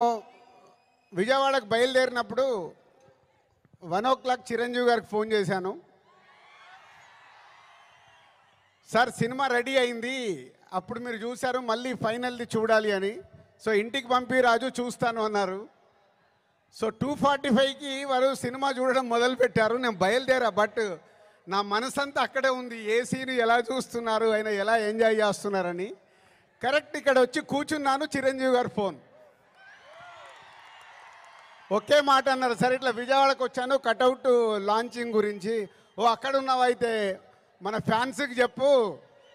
విజయవాడకు బయలుదేరినప్పుడు 1 o'clock చిరంజీవి గారికి ఫోన్ చేశాను. సార్ సినిమా రెడీ అయింది, అప్పుడు మీరు చూశారు, మళ్ళీ ఫైనల్ది చూడాలి అని. సో ఇంటికి పంపి రాజు చూస్తాను అన్నారు. సో 2:45కి వారు సినిమా చూడడం మొదలుపెట్టారు. నేను బయలుదేరా, బట్ నా మనసంతా అక్కడే ఉంది. ఏ సీన్ ఎలా చూస్తున్నారు, ఆయన ఎలా ఎంజాయ్ చేస్తున్నారని. కరెక్ట్ ఇక్కడ వచ్చి కూర్చున్నాను, చిరంజీవి గారు ఫోన్. ఒకే మాట అన్నారు, సరే ఇట్లా విజయవాడకు వచ్చాను కటౌట్ లాంచింగ్ గురించి. ఓ అక్కడ ఉన్నావైతే మన ఫ్యాన్స్కి చెప్పు,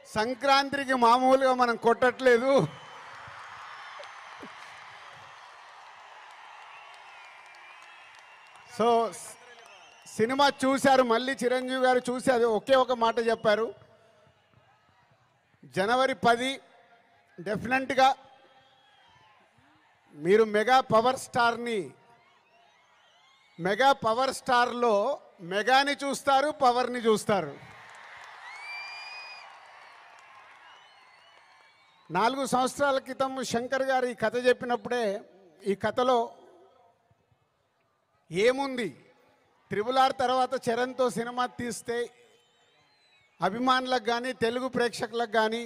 సంక్రాంతికి మామూలుగా మనం కొట్టట్లేదు. సో సినిమా చూశారు, మళ్ళీ చిరంజీవి గారు చూసి అది ఒకే ఒక మాట చెప్పారు, జనవరి 10 డెఫినెట్గా మీరు మెగా పవర్ స్టార్లో మెగాని చూస్తారు, పవర్ని చూస్తారు. 4 సంవత్సరాల క్రితం శంకర్ గారు ఈ కథ చెప్పినప్పుడే, ఈ కథలో ఏముంది, RRR తర్వాత చరణ్తో సినిమా తీస్తే అభిమానులకు కానీ తెలుగు ప్రేక్షకులకు కానీ,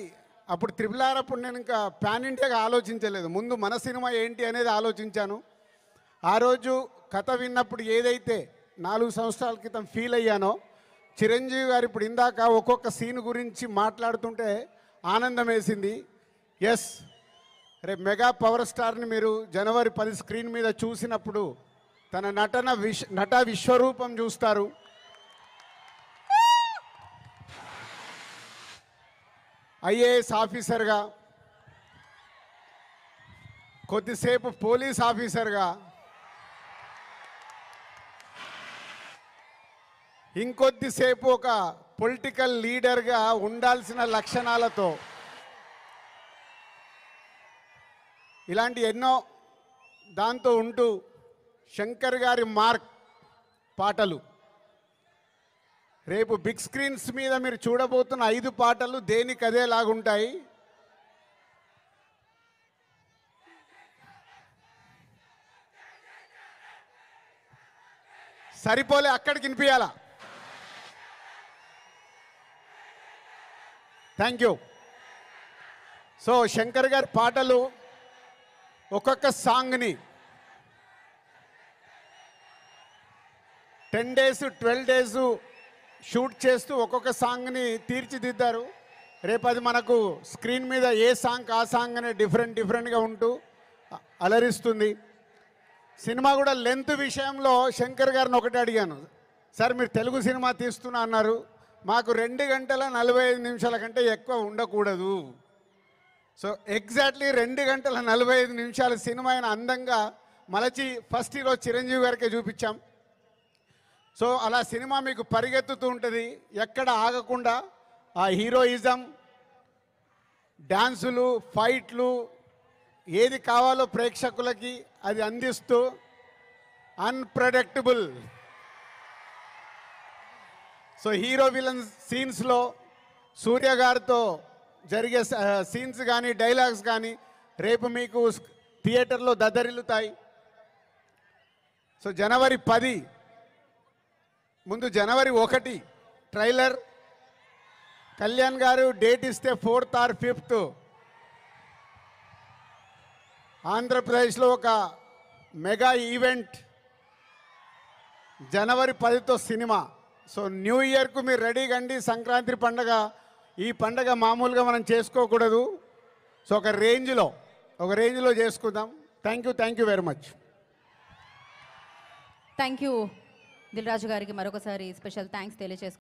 అప్పుడు RRR అప్పుడు నేను ఇంకా పాన్ ఇండియాగా ఆలోచించలేదు, ముందు మన సినిమా ఏంటి అనేది ఆలోచించాను. ఆ రోజు కథ విన్నప్పుడు ఏదైతే 4 సంవత్సరాల క్రితం ఫీల్ అయ్యానో, చిరంజీవి గారు ఇప్పుడు ఇందాక ఒక్కొక్క సీన్ గురించి మాట్లాడుతుంటే ఆనందం వేసింది. ఎస్, రేపు మెగా పవర్ స్టార్ని మీరు జనవరి 10 స్క్రీన్ మీద చూసినప్పుడు తన నట విశ్వరూపం చూస్తారు. IAS ఆఫీసర్గా, కొద్దిసేపు పోలీస్ ఆఫీసర్గా, ఇంకొద్దిసేపు ఒక పొలిటికల్ లీడర్గా ఉండాల్సిన లక్షణాలతో, ఇలాంటి ఎన్నో దాంతో ఉంటూ శంకర్ గారి మార్క్ పాటలు, రేపు బిగ్ స్క్రీన్స్ మీద మీరు చూడబోతున్న 5 పాటలు దేనికి అదేలాగుంటాయి. సరిపోలే, అక్కడికి వినిపించాలా. Thank you. సో శంకర్ గారి పాటలు ఒక్కొక్క సాంగ్ని 10 days 12 days షూట్ చేస్తూ ఒక్కొక్క సాంగ్ని తీర్చిదిద్దారు. రేపు అది మనకు స్క్రీన్ మీద ఏ సాంగ్ ఆ సాంగ్ అనే డిఫరెంట్గా ఉంటూ అలరిస్తుంది. సినిమా కూడా లెంత్ విషయంలో శంకర్ గారిని ఒకటి అడిగాను, సార్ మీరు తెలుగు సినిమా తీస్తున్నా అన్నారు, మాకు 2 గంటల 45 నిమిషాల కంటే ఎక్కువ ఉండకూడదు. సో ఎగ్జాక్ట్లీ 2 గంటల 45 నిమిషాల సినిమా అయిన అందంగా మలచి ఫస్ట్ ఈరోజు చిరంజీవి గారికే చూపించాం. సో అలా సినిమా మీకు పరిగెత్తుతూ ఉంటుంది, ఎక్కడ ఆగకుండా ఆ హీరోయిజం, డ్యాన్సులు, ఫైట్లు, ఏది కావాలో ప్రేక్షకులకి అది అందిస్తూ అన్ప్రెడిక్టబుల్. సో హీరో విలన్ సీన్స్లో సూర్య గారితో జరిగే సీన్స్ కానీ డైలాగ్స్ కానీ రేపు మీకు థియేటర్లో దద్దరిల్లుతాయి. సో జనవరి 10 ముందు జనవరి 1 ట్రైలర్, కళ్యాణ్ గారు డేట్ ఇస్తే 4th or 5th ఆంధ్రప్రదేశ్లో ఒక మెగా ఈవెంట్, జనవరి 10తో సినిమా. సో న్యూ ఇయర్కు మీరు రెడీగా అండి. సంక్రాంతి పండగ, ఈ పండగ మామూలుగా మనం చేసుకోకూడదు. సో ఒక రేంజ్లో చేసుకుందాం. Thank you very much. Thank you Dil Raju గారికి మరొకసారి స్పెషల్ థ్యాంక్స్ తెలియజేసుకుంటాం.